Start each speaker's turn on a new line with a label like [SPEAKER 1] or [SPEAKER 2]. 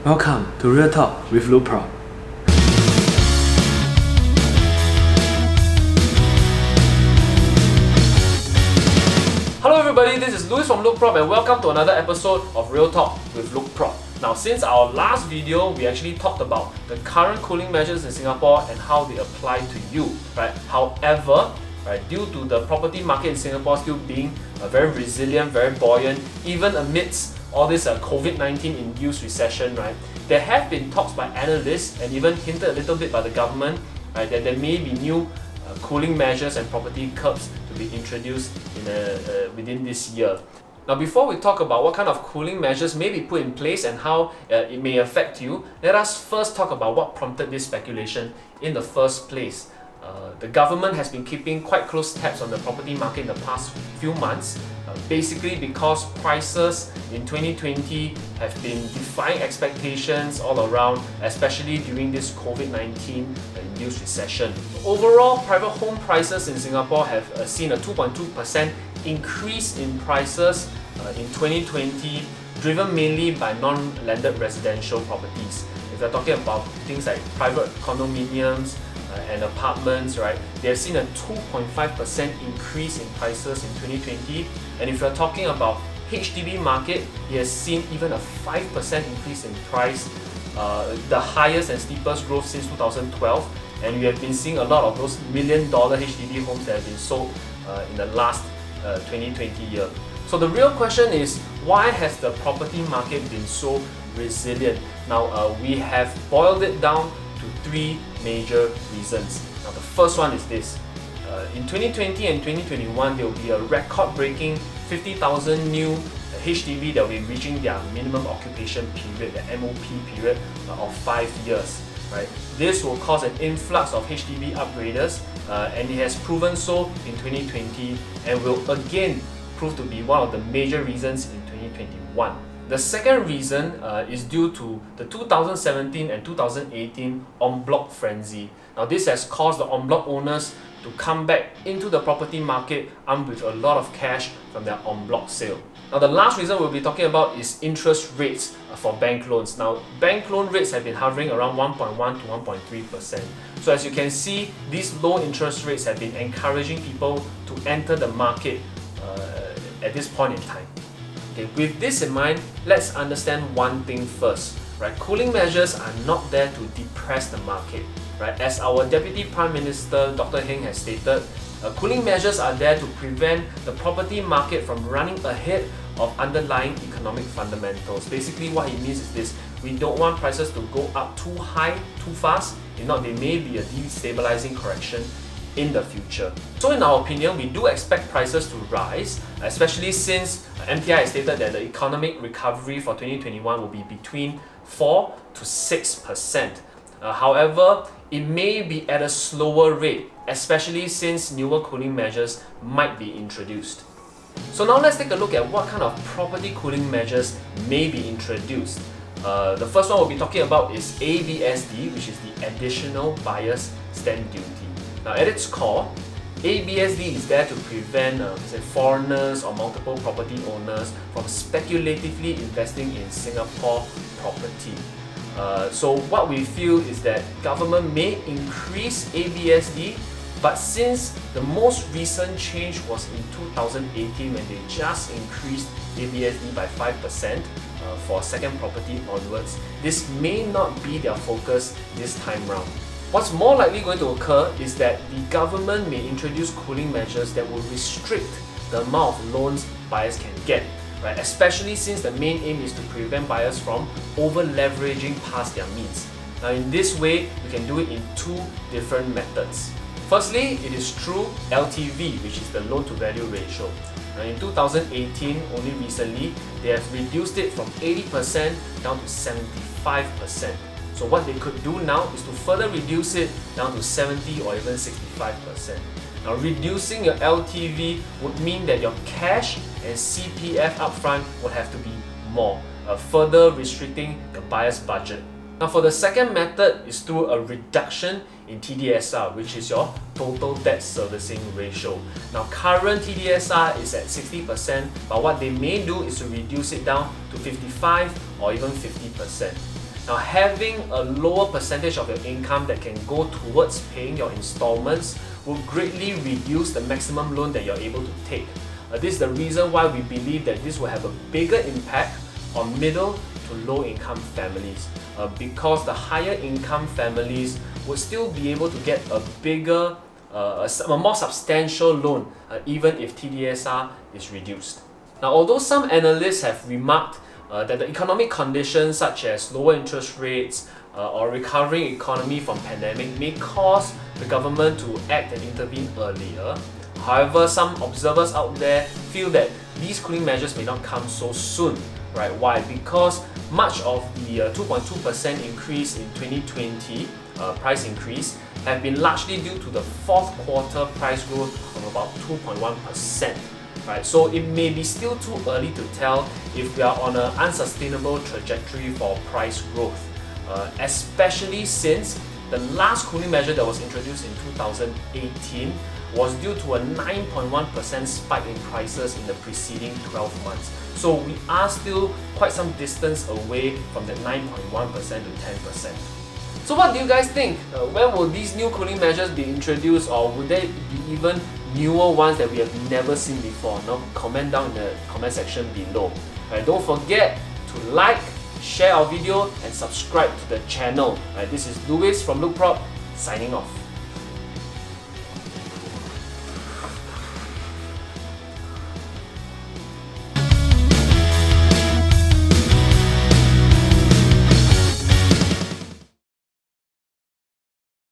[SPEAKER 1] Welcome to Real Talk with LoukProp.
[SPEAKER 2] Hello everybody, this is Louis from LoukProp and welcome to another episode of Real Talk with LoukProp. Now, since our last video, we actually talked about the current cooling measures in Singapore and how they apply to you, right? However, right, due to the property market in Singapore still being very resilient, very buoyant, even amidst all this COVID-19 induced recession, right, there have been talks by analysts and even hinted a little bit by the government, right, that there may be new cooling measures and property curbs to be introduced within this year. Now, before we talk about what kind of cooling measures may be put in place and how it may affect you, let us first talk about what prompted this speculation in the first place. The government has been keeping quite close tabs on the property market in the past few months, basically because prices in 2020 have been defying expectations all around, especially during this COVID-19 induced recession. Overall, private home prices in Singapore have seen a 2.2% increase in prices in 2020, driven mainly by non-landed residential properties. If you're talking about things like private condominiums, and apartments, right, they have seen a 2.5% increase in prices in 2020. And if you're talking about HDB market, it has seen even a 5% increase in price, the highest and steepest growth since 2012. And we have been seeing a lot of those $1 million HDB homes that have been sold in the last 2020 year. So the real question is, why has the property market been so resilient? Now, we have boiled it down to three major reasons. Now, the first one is this. In 2020 and 2021, there will be a record-breaking 50,000 new HDB that will be reaching their minimum occupation period, the MOP period of 5 years. Right? This will cause an influx of HDB upgraders, and it has proven so in 2020 and will again prove to be one of the major reasons in 2021. The second reason is due to the 2017 and 2018 en bloc frenzy. Now, this has caused the en bloc owners to come back into the property market armed with a lot of cash from their en bloc sale. Now, the last reason we'll be talking about is interest rates for bank loans. Now, bank loan rates have been hovering around 1.1 to 1.3%. So as you can see, these low interest rates have been encouraging people to enter the market at this point in time. Okay, with this in mind, let's understand one thing first. Right? Cooling measures are not there to depress the market. Right? As our Deputy Prime Minister Dr. Heng has stated, cooling measures are there to prevent the property market from running ahead of underlying economic fundamentals. Basically, what it means is this: we don't want prices to go up too high, too fast. If not, there may be a destabilizing correction in the future. So in our opinion, we do expect prices to rise, especially since MTI has stated that the economic recovery for 2021 will be between 4 to 6%. However, it may be at a slower rate, especially since newer cooling measures might be introduced. So now let's take a look at what kind of property cooling measures may be introduced. The first one we'll be talking about is ABSD, which is the Additional Buyer's Stamp Duty. Now, at its core, ABSD is there to prevent foreigners or multiple property owners from speculatively investing in Singapore property. So what we feel is that government may increase ABSD, but since the most recent change was in 2018 when they just increased ABSD by 5% for second property onwards, this may not be their focus this time round. What's more likely going to occur is that the government may introduce cooling measures that will restrict the amount of loans buyers can get, right? Especially since the main aim is to prevent buyers from over-leveraging past their means. Now, in this way, we can do it in two different methods. Firstly, it is through LTV, which is the loan-to-value ratio. Now, in 2018, only recently, they have reduced it from 80% down to 75%. So what they could do now is to further reduce it down to 70 or even 65%. Now, reducing your LTV would mean that your cash and CPF upfront would have to be more, further restricting the buyer's budget. Now, for the second method is through a reduction in TDSR, which is your total debt servicing ratio. Now, current TDSR is at 60%, but what they may do is to reduce it down to 55 or even 50%. Now, having a lower percentage of your income that can go towards paying your installments will greatly reduce the maximum loan that you're able to take. This is the reason why we believe that this will have a bigger impact on middle to low income families, because the higher income families will still be able to get a bigger, a more substantial loan, even if TDSR is reduced. Now, although some analysts have remarked that the economic conditions such as lower interest rates or recovering economy from pandemic may cause the government to act and intervene earlier, however, some observers out there feel that these cooling measures may not come so soon. Right? Why? Because much of the 2.2% increase in 2020 price increase have been largely due to the fourth quarter price growth of about 2.1%. Right? So it may be still too early to tell if we are on an unsustainable trajectory for price growth, especially since the last cooling measure that was introduced in 2018 was due to a 9.1% spike in prices in the preceding 12 months. So we are still quite some distance away from the 9.1% to 10%. So what do you guys think? When will these new cooling measures be introduced, or would there be even newer ones that we have never seen before? Now, comment down in the comment section below. Don't forget to like, share our video and subscribe to the channel. This is Louis from LoukProp signing off.